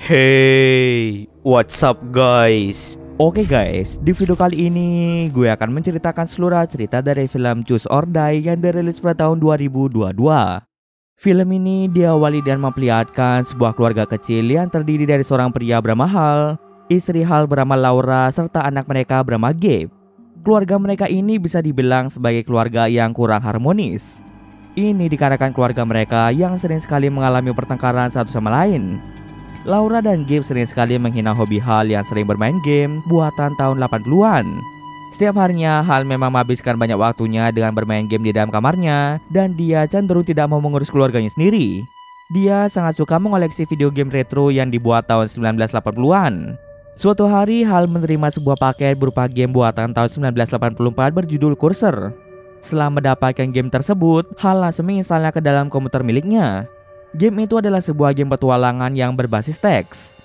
Hey, what's up guys? Oke guys, di video kali ini gue akan menceritakan seluruh cerita dari film Choose or Die yang dirilis pada tahun 2022. Film ini diawali dengan memperlihatkan sebuah keluarga kecil yang terdiri dari seorang pria bernama Hal, istri Hal bernama Laura, serta anak mereka bernama Gabe. Keluarga mereka ini bisa dibilang sebagai keluarga yang kurang harmonis. Ini dikarenakan keluarga mereka yang sering sekali mengalami pertengkaran satu sama lain. Laura dan Gabe sering sekali menghina hobi Hal yang sering bermain game buatan tahun 80-an. Setiap harinya Hal memang menghabiskan banyak waktunya dengan bermain game di dalam kamarnya, dan dia cenderung tidak mau mengurus keluarganya sendiri. Dia sangat suka mengoleksi video game retro yang dibuat tahun 1980-an. Suatu hari Hal menerima sebuah paket berupa game buatan tahun 1984 berjudul Cursor. Setelah mendapatkan game tersebut, Hal langsung menginstalnya ke dalam komputer miliknya. Game itu adalah sebuah game petualangan yang berbasis teks.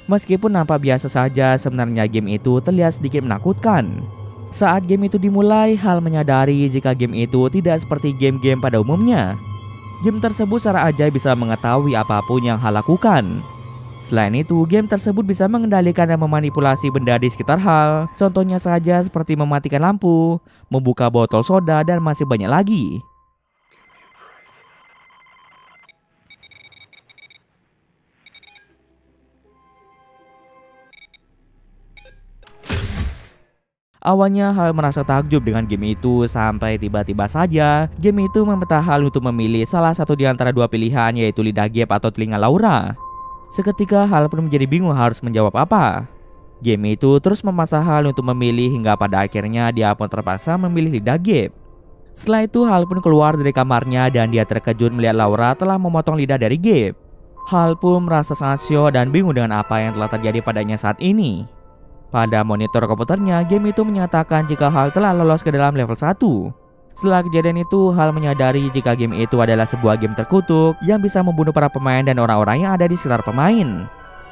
Meskipun nampak biasa saja, sebenarnya game itu terlihat sedikit menakutkan. Saat game itu dimulai, Hal menyadari jika game itu tidak seperti game-game pada umumnya. Game tersebut secara ajaib bisa mengetahui apapun yang Hal lakukan. Selain itu, game tersebut bisa mengendalikan dan memanipulasi benda di sekitar Hal. Contohnya saja seperti mematikan lampu, membuka botol soda, dan masih banyak lagi. Awalnya Hal merasa takjub dengan game itu sampai tiba-tiba saja game itu meminta Hal untuk memilih salah satu di antara dua pilihan, yaitu lidah Gabe atau telinga Laura. Seketika Hal pun menjadi bingung harus menjawab apa. Game itu terus memaksa Hal untuk memilih hingga pada akhirnya dia pun terpaksa memilih lidah Gabe. Setelah itu Hal pun keluar dari kamarnya dan dia terkejut melihat Laura telah memotong lidah dari Gabe. Hal pun merasa sangat syok dan bingung dengan apa yang telah terjadi padanya saat ini. Pada monitor komputernya, game itu menyatakan jika Hal telah lolos ke dalam level 1. Setelah kejadian itu, Hal menyadari jika game itu adalah sebuah game terkutuk yang bisa membunuh para pemain dan orang-orang yang ada di sekitar pemain.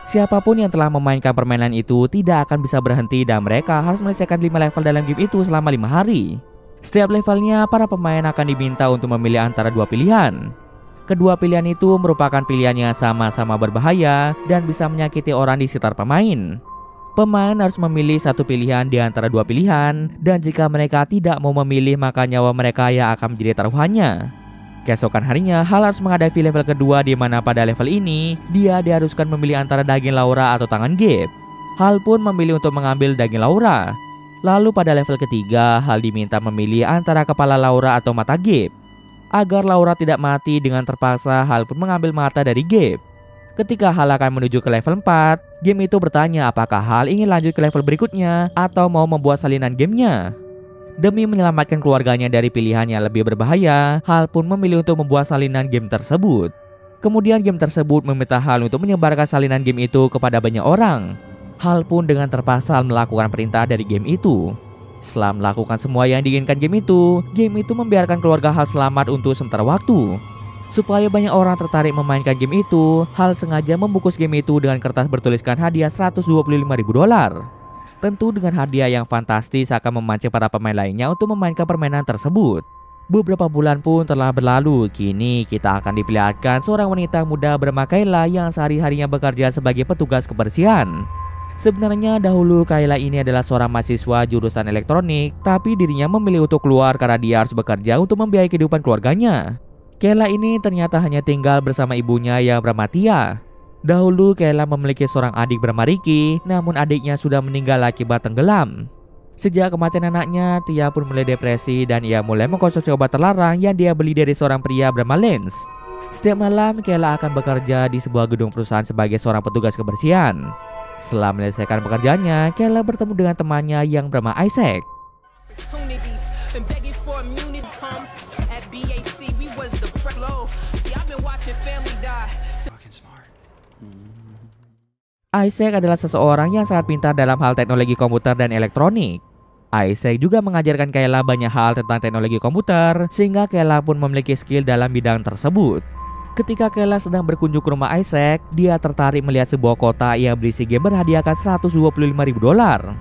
Siapapun yang telah memainkan permainan itu tidak akan bisa berhenti dan mereka harus menyelesaikan 5 level dalam game itu selama 5 hari. Setiap levelnya, para pemain akan diminta untuk memilih antara dua pilihan. Kedua pilihan itu merupakan pilihan yang sama-sama berbahaya dan bisa menyakiti orang di sekitar pemain. Pemain harus memilih satu pilihan di antara dua pilihan, dan jika mereka tidak mau memilih maka nyawa mereka yang akan menjadi taruhannya. Keesokan harinya, Hal harus menghadapi level kedua di mana pada level ini dia diharuskan memilih antara daging Laura atau tangan Gabe. Hal pun memilih untuk mengambil daging Laura. Lalu pada level ketiga, Hal diminta memilih antara kepala Laura atau mata Gabe. Agar Laura tidak mati dengan terpaksa, Hal pun mengambil mata dari Gabe. Ketika Hal akan menuju ke level 4, game itu bertanya apakah Hal ingin lanjut ke level berikutnya atau mau membuat salinan gamenya. Demi menyelamatkan keluarganya dari pilihan yang lebih berbahaya, Hal pun memilih untuk membuat salinan game tersebut. Kemudian game tersebut meminta Hal untuk menyebarkan salinan game itu kepada banyak orang. Hal pun dengan terpaksa melakukan perintah dari game itu. Setelah melakukan semua yang diinginkan game itu membiarkan keluarga Hal selamat untuk sementara waktu. Supaya banyak orang tertarik memainkan game itu, Hal sengaja membungkus game itu dengan kertas bertuliskan hadiah $125.000. Tentu dengan hadiah yang fantastis akan memancing para pemain lainnya untuk memainkan permainan tersebut. Beberapa bulan pun telah berlalu, kini kita akan diperlihatkan seorang wanita muda bernama Kayla yang sehari-harinya bekerja sebagai petugas kebersihan. Sebenarnya dahulu Kayla ini adalah seorang mahasiswa jurusan elektronik, tapi dirinya memilih untuk keluar karena dia harus bekerja untuk membiayai kehidupan keluarganya. Kayla ini ternyata hanya tinggal bersama ibunya yang bernama Tia. Dahulu Kayla memiliki seorang adik bernama Ricky, namun adiknya sudah meninggal akibat tenggelam. Sejak kematian anaknya, Tia pun mulai depresi dan ia mulai mengkonsumsi obat terlarang yang dia beli dari seorang pria bernama Lance. Setiap malam Kayla akan bekerja di sebuah gedung perusahaan sebagai seorang petugas kebersihan. Setelah menyelesaikan pekerjaannya, Kayla bertemu dengan temannya yang bernama Isaac. Isaac adalah seseorang yang sangat pintar dalam hal teknologi komputer dan elektronik. Isaac juga mengajarkan Kayla banyak hal tentang teknologi komputer, sehingga Kayla pun memiliki skill dalam bidang tersebut. Ketika Kayla sedang berkunjung ke rumah Isaac, dia tertarik melihat sebuah kota yang berisi game berhadiahkan $125.000.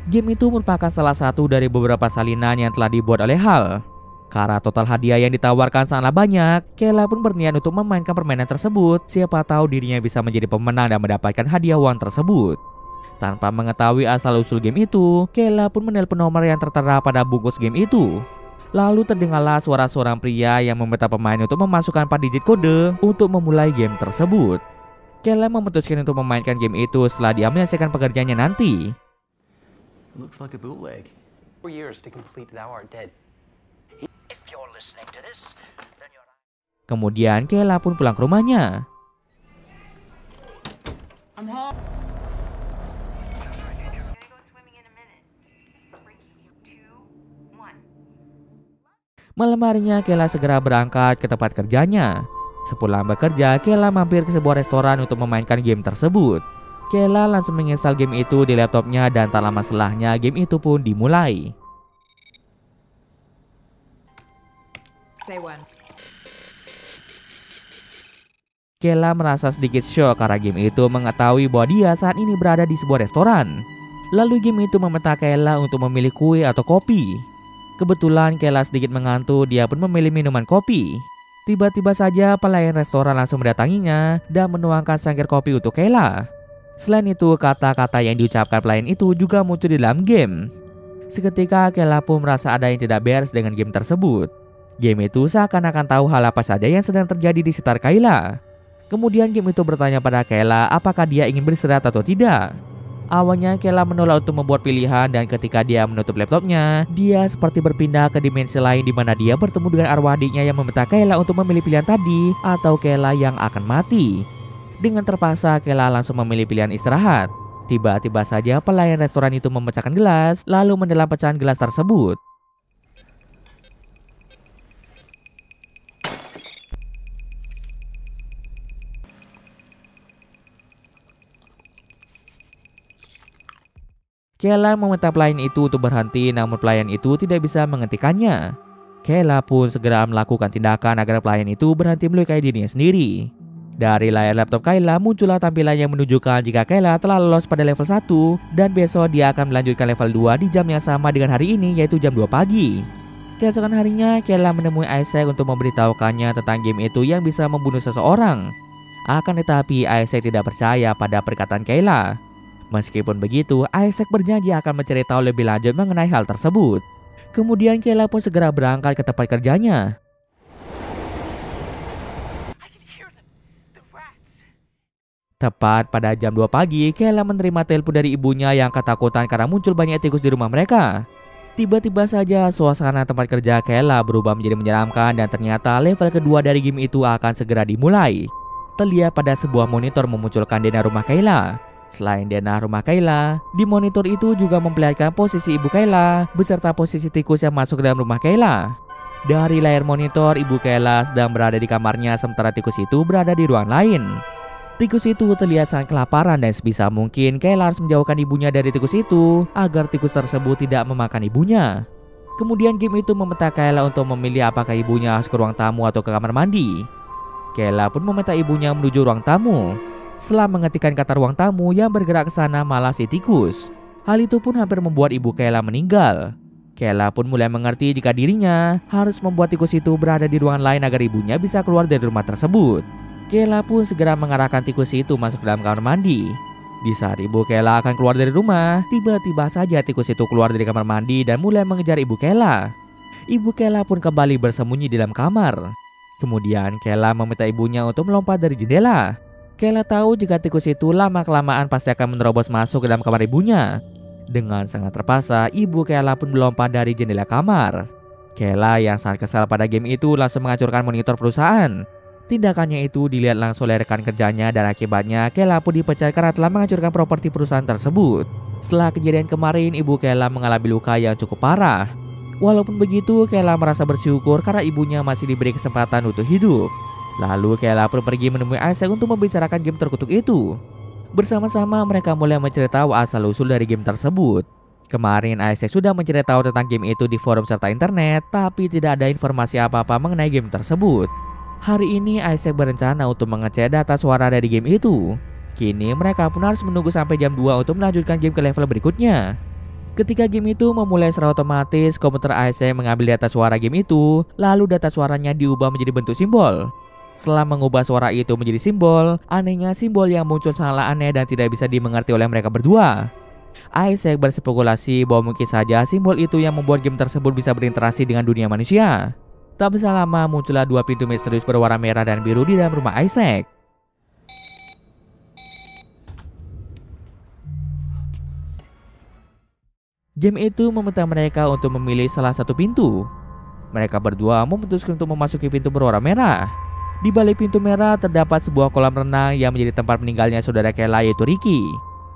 Game itu merupakan salah satu dari beberapa salinan yang telah dibuat oleh Hal. Karena total hadiah yang ditawarkan sangatlah banyak, Kayla pun berniat untuk memainkan permainan tersebut. Siapa tahu dirinya bisa menjadi pemenang dan mendapatkan hadiah uang tersebut. Tanpa mengetahui asal-usul game itu, Kayla pun menelpon nomor yang tertera pada bungkus game itu. Lalu terdengarlah suara seorang pria yang meminta pemain untuk memasukkan 4 digit kode untuk memulai game tersebut. Kayla memutuskan untuk memainkan game itu setelah dia menyelesaikan pekerjaannya nanti. Looks like a bootleg. 4 years to complete Thou Art Dead. Kemudian Kayla pun pulang ke rumahnya. Malam harinya Kayla segera berangkat ke tempat kerjanya. Sepulang bekerja, Kayla mampir ke sebuah restoran untuk memainkan game tersebut. Kayla langsung menginstal game itu di laptopnya dan tak lama setelahnya game itu pun dimulai. Kayla merasa sedikit shock karena game itu mengetahui bahwa dia saat ini berada di sebuah restoran. Lalu game itu meminta Kayla untuk memilih kue atau kopi. Kebetulan Kayla sedikit mengantuk, dia pun memilih minuman kopi. Tiba-tiba saja pelayan restoran langsung mendatanginya dan menuangkan secangkir kopi untuk Kayla. Selain itu, kata-kata yang diucapkan pelayan itu juga muncul di dalam game. Seketika Kayla pun merasa ada yang tidak beres dengan game tersebut. Game itu seakan-akan tahu hal apa saja yang sedang terjadi di sekitar Kayla. Kemudian game itu bertanya pada Kayla apakah dia ingin beristirahat atau tidak. Awalnya Kayla menolak untuk membuat pilihan dan ketika dia menutup laptopnya, dia seperti berpindah ke dimensi lain di mana dia bertemu dengan arwah adiknya yang meminta Kayla untuk memilih pilihan tadi atau Kayla yang akan mati. Dengan terpaksa Kayla langsung memilih pilihan istirahat. Tiba-tiba saja pelayan restoran itu memecahkan gelas lalu menelan pecahan gelas tersebut. Kayla meminta pelayan itu untuk berhenti, namun pelayan itu tidak bisa menghentikannya. Kayla pun segera melakukan tindakan agar pelayan itu berhenti melukai dirinya sendiri. Dari layar laptop Kayla muncullah tampilan yang menunjukkan jika Kayla telah lolos pada level 1 dan besok dia akan melanjutkan level 2 di jam yang sama dengan hari ini, yaitu jam 2 pagi. Keesokan harinya Kayla menemui Isaac untuk memberitahukannya tentang game itu yang bisa membunuh seseorang. Akan tetapi Isaac tidak percaya pada perkataan Kayla. Meskipun begitu, Isaac berjanji akan mencari tahu lebih lanjut mengenai hal tersebut. Kemudian Kayla pun segera berangkat ke tempat kerjanya. Tepat pada jam 2 pagi, Kayla menerima telepon dari ibunya yang ketakutan karena muncul banyak tikus di rumah mereka. Tiba-tiba saja suasana tempat kerja Kayla berubah menjadi menyeramkan dan ternyata level kedua dari game itu akan segera dimulai. Terlihat pada sebuah monitor memunculkan denah rumah Kayla. Selain denah rumah Kayla, di monitor itu juga memperlihatkan posisi ibu Kayla beserta posisi tikus yang masuk ke dalam rumah Kayla. Dari layar monitor, ibu Kayla sedang berada di kamarnya sementara tikus itu berada di ruang lain. Tikus itu terlihat sangat kelaparan dan sebisa mungkin Kayla harus menjauhkan ibunya dari tikus itu agar tikus tersebut tidak memakan ibunya. Kemudian game itu meminta Kayla untuk memilih apakah ibunya harus ke ruang tamu atau ke kamar mandi. Kayla pun meminta ibunya menuju ruang tamu. Setelah mengetikkan kata ruang tamu, yang bergerak ke sana malah si tikus. Hal itu pun hampir membuat ibu Kayla meninggal. Kayla pun mulai mengerti jika dirinya harus membuat tikus itu berada di ruangan lain agar ibunya bisa keluar dari rumah tersebut. Kayla pun segera mengarahkan tikus itu masuk dalam kamar mandi. Di saat ibu Kayla akan keluar dari rumah, tiba-tiba saja tikus itu keluar dari kamar mandi dan mulai mengejar ibu Kayla. Ibu Kayla pun kembali bersembunyi di dalam kamar. Kemudian Kayla meminta ibunya untuk melompat dari jendela. Kayla tahu jika tikus itu lama-kelamaan pasti akan menerobos masuk ke dalam kamar ibunya. Dengan sangat terpaksa, ibu Kayla pun melompat dari jendela kamar. Kayla yang sangat kesal pada game itu langsung menghancurkan monitor perusahaan. Tindakannya itu dilihat langsung oleh rekan kerjanya dan akibatnya Kayla pun dipecat karena telah menghancurkan properti perusahaan tersebut. Setelah kejadian kemarin, ibu Kayla mengalami luka yang cukup parah. Walaupun begitu, Kayla merasa bersyukur karena ibunya masih diberi kesempatan untuk hidup. Lalu Kayla pun pergi menemui Isaac untuk membicarakan game terkutuk itu. Bersama-sama mereka mulai menceritakan asal-usul dari game tersebut. Kemarin Isaac sudah menceritakan tentang game itu di forum serta internet, tapi tidak ada informasi apa-apa mengenai game tersebut. Hari ini Isaac berencana untuk mengecek data suara dari game itu. Kini mereka pun harus menunggu sampai jam 2 untuk melanjutkan game ke level berikutnya. Ketika game itu memulai secara otomatis, komputer Isaac mengambil data suara game itu, lalu data suaranya diubah menjadi bentuk simbol. Setelah mengubah suara itu menjadi simbol, anehnya simbol yang muncul sangatlah aneh dan tidak bisa dimengerti oleh mereka berdua. Isaac berspekulasi bahwa mungkin saja simbol itu yang membuat game tersebut bisa berinteraksi dengan dunia manusia. Tak bisa lama muncullah dua pintu misterius berwarna merah dan biru di dalam rumah Isaac. Game itu meminta mereka untuk memilih salah satu pintu. Mereka berdua memutuskan untuk memasuki pintu berwarna merah. Di balik pintu merah terdapat sebuah kolam renang yang menjadi tempat meninggalnya saudara Kayla, yaitu Ricky.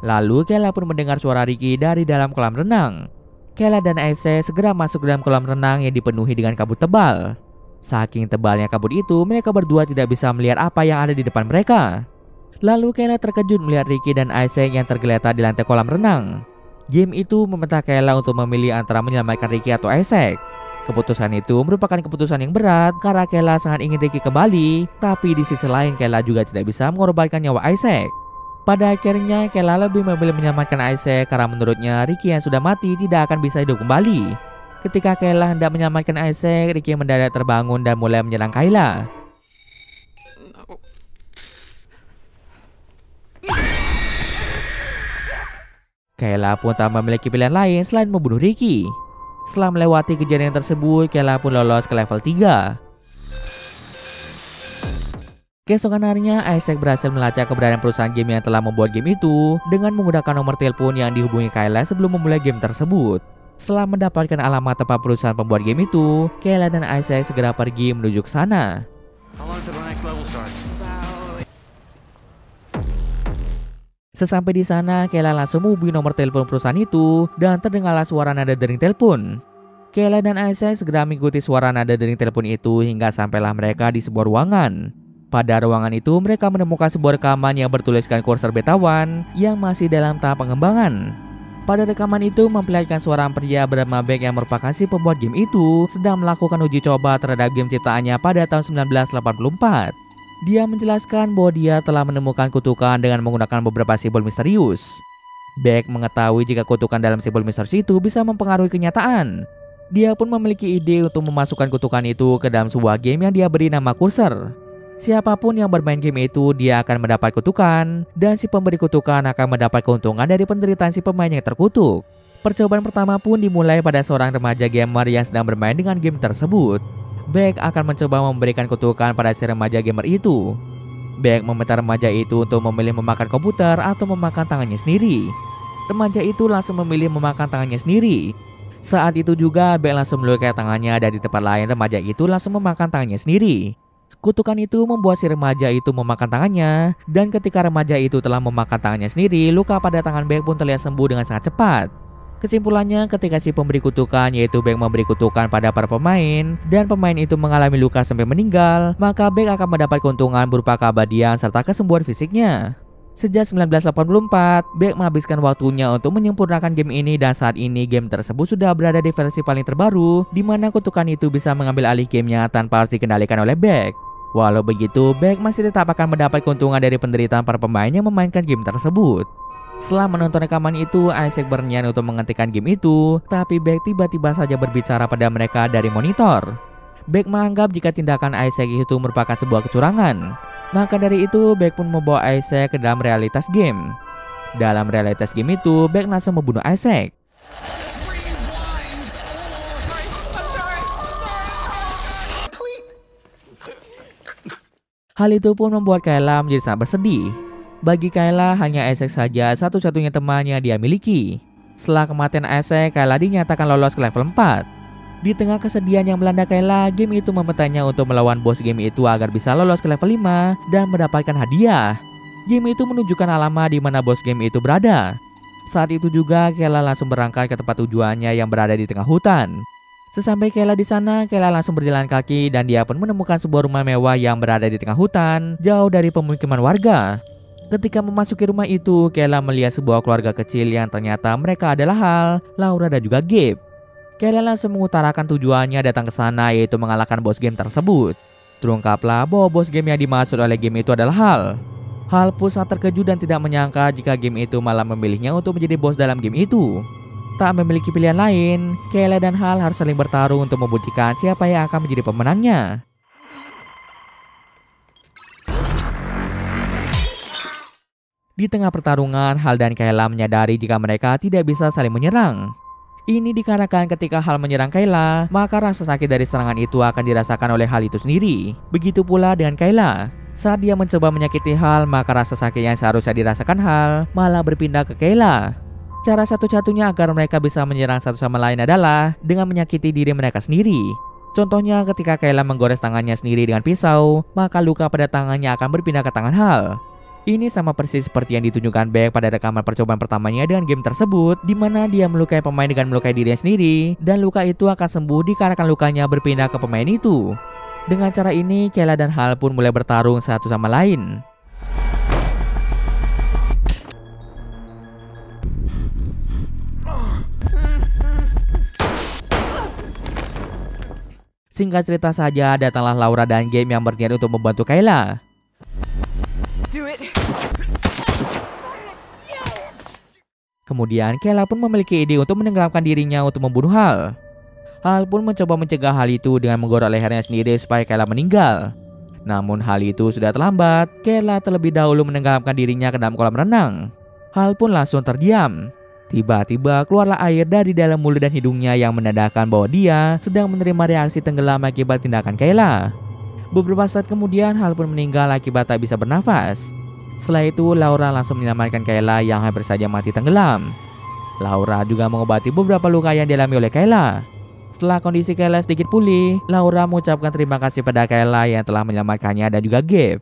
Lalu Kayla pun mendengar suara Ricky dari dalam kolam renang. Kayla dan Isaac segera masuk ke dalam kolam renang yang dipenuhi dengan kabut tebal. Saking tebalnya kabut itu, mereka berdua tidak bisa melihat apa yang ada di depan mereka. Lalu Kayla terkejut melihat Ricky dan Isaac yang tergeletak di lantai kolam renang. Game itu meminta Kayla untuk memilih antara menyelamatkan Ricky atau Isaac. Keputusan itu merupakan keputusan yang berat karena Kayla sangat ingin Ricky kembali, tapi di sisi lain Kayla juga tidak bisa mengorbankan nyawa Isaac. Pada akhirnya Kayla lebih memilih menyelamatkan Isaac karena menurutnya Ricky yang sudah mati tidak akan bisa hidup kembali. Ketika Kayla hendak menyelamatkan Isaac, Ricky mendadak terbangun dan mulai menyerang Kayla. Kayla pun tak memiliki pilihan lain selain membunuh Ricky. Setelah melewati kejadian tersebut, Kayla pun lolos ke level 3. Keesokan harinya, Isaac berhasil melacak keberadaan perusahaan game yang telah membuat game itu dengan menggunakan nomor telepon yang dihubungi Kayla sebelum memulai game tersebut. Setelah mendapatkan alamat tempat perusahaan pembuat game itu, Kayla dan Isaac segera pergi menuju ke sana. How long till the next level starts? Sesampai di sana, Kayla langsung menghubungi nomor telepon perusahaan itu dan terdengarlah suara nada dering telepon. Kayla dan Isaac segera mengikuti suara nada dering telepon itu hingga sampailah mereka di sebuah ruangan. Pada ruangan itu, mereka menemukan sebuah rekaman yang bertuliskan kursor beta 1 yang masih dalam tahap pengembangan. Pada rekaman itu memperlihatkan seorang pria bernama Beck yang merupakan si pembuat game itu sedang melakukan uji coba terhadap game ciptaannya pada tahun 1984. Dia menjelaskan bahwa dia telah menemukan kutukan dengan menggunakan beberapa simbol misterius. Beck mengetahui jika kutukan dalam simbol misterius itu bisa mempengaruhi kenyataan. Dia pun memiliki ide untuk memasukkan kutukan itu ke dalam sebuah game yang dia beri nama Cursor. Siapapun yang bermain game itu, dia akan mendapat kutukan, dan si pemberi kutukan akan mendapat keuntungan dari penderitaan si pemain yang terkutuk. Percobaan pertama pun dimulai pada seorang remaja gamer yang sedang bermain dengan game tersebut. Beck akan mencoba memberikan kutukan pada si remaja gamer itu. Beck meminta remaja itu untuk memilih memakan komputer atau memakan tangannya sendiri. Remaja itu langsung memilih memakan tangannya sendiri. Saat itu juga Beck langsung melukai tangannya dan di tempat lain remaja itu langsung memakan tangannya sendiri. Kutukan itu membuat si remaja itu memakan tangannya, dan ketika remaja itu telah memakan tangannya sendiri, luka pada tangan Beck pun terlihat sembuh dengan sangat cepat. Kesimpulannya, ketika si pemberi kutukan yaitu Beck memberi kutukan pada para pemain, dan pemain itu mengalami luka sampai meninggal, maka Beck akan mendapat keuntungan berupa keabadian serta kesembuhan fisiknya. Sejak 1984, Beck menghabiskan waktunya untuk menyempurnakan game ini dan saat ini game tersebut sudah berada di versi paling terbaru di mana kutukan itu bisa mengambil alih gamenya tanpa harus dikendalikan oleh Beck. Walau begitu, Beck masih tetap akan mendapat keuntungan dari penderitaan para pemain yang memainkan game tersebut. Setelah menonton rekaman itu, Isaac berniat untuk menghentikan game itu, tapi Beck tiba-tiba saja berbicara pada mereka dari monitor. Beck menganggap jika tindakan Isaac itu merupakan sebuah kecurangan. Maka dari itu, Beck pun membawa Isaac ke dalam realitas game. Dalam realitas game itu, Beck langsung membunuh Isaac. Hal itu pun membuat Kayla menjadi sangat bersedih. Bagi Kayla, hanya Isaac saja satu-satunya teman yang dia miliki. Setelah kematian Isaac, Kayla dinyatakan lolos ke level 4. Di tengah kesedihan yang melanda Kayla, game itu memintanya untuk melawan bos game itu agar bisa lolos ke level 5 dan mendapatkan hadiah. Game itu menunjukkan alamat di mana bos game itu berada. Saat itu juga Kayla langsung berangkat ke tempat tujuannya yang berada di tengah hutan. Sesampai Kayla di sana, Kayla langsung berjalan kaki dan dia pun menemukan sebuah rumah mewah yang berada di tengah hutan, jauh dari pemukiman warga. Ketika memasuki rumah itu, Kayla melihat sebuah keluarga kecil yang ternyata mereka adalah Hal, Laura dan juga Gabe. Kayla langsung mengutarakan tujuannya datang ke sana yaitu mengalahkan bos game tersebut. Terungkaplah bahwa bos game yang dimaksud oleh game itu adalah Hal. Hal pun sangat terkejut dan tidak menyangka jika game itu malah memilihnya untuk menjadi bos dalam game itu. Tak memiliki pilihan lain, Kayla dan Hal harus saling bertarung untuk membuktikan siapa yang akan menjadi pemenangnya. Di tengah pertarungan, Hal dan Kayla menyadari jika mereka tidak bisa saling menyerang. Ini dikarenakan ketika Hal menyerang Kayla, maka rasa sakit dari serangan itu akan dirasakan oleh Hal itu sendiri. Begitu pula dengan Kayla. Saat dia mencoba menyakiti Hal, maka rasa sakit yang seharusnya dirasakan Hal malah berpindah ke Kayla. Cara satu-satunya agar mereka bisa menyerang satu sama lain adalah dengan menyakiti diri mereka sendiri. Contohnya ketika Kayla menggores tangannya sendiri dengan pisau, maka luka pada tangannya akan berpindah ke tangan Hal. Ini sama persis seperti yang ditunjukkan Beck pada rekaman percobaan pertamanya dengan game tersebut, di mana dia melukai pemain dengan melukai dirinya sendiri, dan luka itu akan sembuh dikarenakan lukanya berpindah ke pemain itu. Dengan cara ini, Kayla dan Hal pun mulai bertarung satu sama lain. Singkat cerita saja, datanglah Laura dan Gabe yang berniat untuk membantu Kayla. Kemudian Kayla pun memiliki ide untuk menenggelamkan dirinya untuk membunuh Hal. Hal pun mencoba mencegah hal itu dengan menggorok lehernya sendiri supaya Kayla meninggal. Namun hal itu sudah terlambat, Kayla terlebih dahulu menenggelamkan dirinya ke dalam kolam renang. Hal pun langsung terdiam. Tiba-tiba keluarlah air dari dalam mulut dan hidungnya yang menandakan bahwa dia sedang menerima reaksi tenggelam akibat tindakan Kayla. Beberapa saat kemudian Hal pun meninggal akibat tak bisa bernafas. Setelah itu Laura langsung menyelamatkan Kayla yang hampir saja mati tenggelam. Laura juga mengobati beberapa luka yang dialami oleh Kayla. Setelah kondisi Kayla sedikit pulih, Laura mengucapkan terima kasih pada Kayla yang telah menyelamatkannya dan juga Gabe.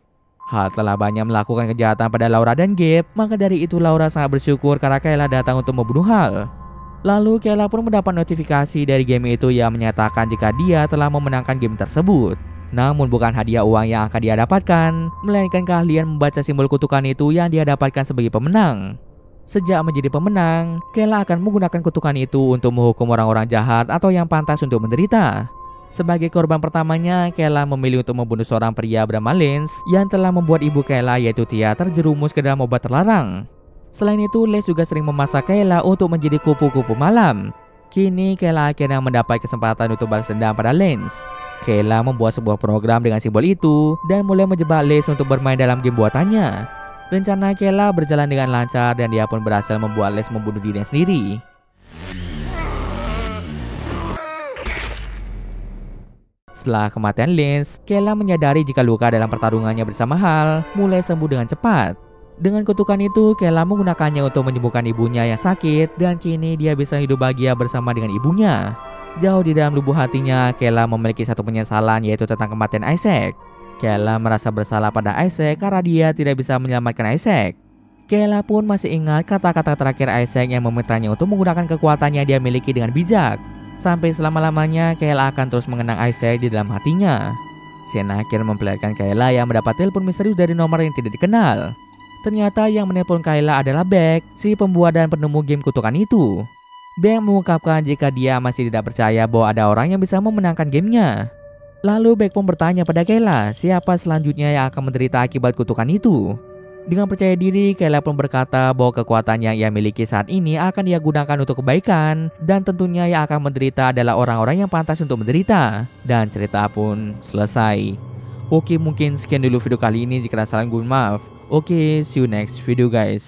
Hal telah banyak melakukan kejahatan pada Laura dan Gabe, maka dari itu Laura sangat bersyukur karena Kayla datang untuk membunuh Hal. Lalu Kayla pun mendapat notifikasi dari game itu yang menyatakan jika dia telah memenangkan game tersebut. Namun bukan hadiah uang yang akan dia dapatkan, melainkan keahlian membaca simbol kutukan itu yang dia dapatkan sebagai pemenang. Sejak menjadi pemenang, Kayla akan menggunakan kutukan itu untuk menghukum orang-orang jahat atau yang pantas untuk menderita. Sebagai korban pertamanya, Kayla memilih untuk membunuh seorang pria bernama Lance yang telah membuat ibu Kayla yaitu Tia terjerumus ke dalam obat terlarang. Selain itu, Lance juga sering memasak Kayla untuk menjadi kupu-kupu malam. Kini Kayla akhirnya mendapat kesempatan untuk balas dendam pada Lance. Kayla membuat sebuah program dengan simbol itu dan mulai menjebak Lance untuk bermain dalam game buatannya. Rencana Kayla berjalan dengan lancar dan dia pun berhasil membuat Lance membunuh dirinya sendiri. Setelah kematian Lance, Kayla menyadari jika luka dalam pertarungannya bersama Hal mulai sembuh dengan cepat. Dengan kutukan itu, Kayla menggunakannya untuk menyembuhkan ibunya yang sakit dan kini dia bisa hidup bahagia bersama dengan ibunya. Jauh di dalam lubuk hatinya, Kayla memiliki satu penyesalan yaitu tentang kematian Isaac. Kayla merasa bersalah pada Isaac karena dia tidak bisa menyelamatkan Isaac. Kayla pun masih ingat kata-kata terakhir Isaac yang memintanya untuk menggunakan kekuatan yang dia miliki dengan bijak. Sampai selama-lamanya Kayla akan terus mengenang Isaac di dalam hatinya. Scene akhir memperlihatkan Kayla yang mendapat telepon misterius dari nomor yang tidak dikenal. Ternyata yang menelpon Kayla adalah Beck, si pembuat dan penemu game kutukan itu. Beck mengungkapkan jika dia masih tidak percaya bahwa ada orang yang bisa memenangkan gamenya. Lalu Beck pun bertanya pada Kayla siapa selanjutnya yang akan menderita akibat kutukan itu. Dengan percaya diri, Kayla pun berkata bahwa kekuatan yang ia miliki saat ini akan ia gunakan untuk kebaikan dan tentunya yang akan menderita adalah orang-orang yang pantas untuk menderita. Dan cerita pun selesai. Oke, mungkin sekian dulu video kali ini. Jika ada salah, gue maaf. Oke, see you next video guys.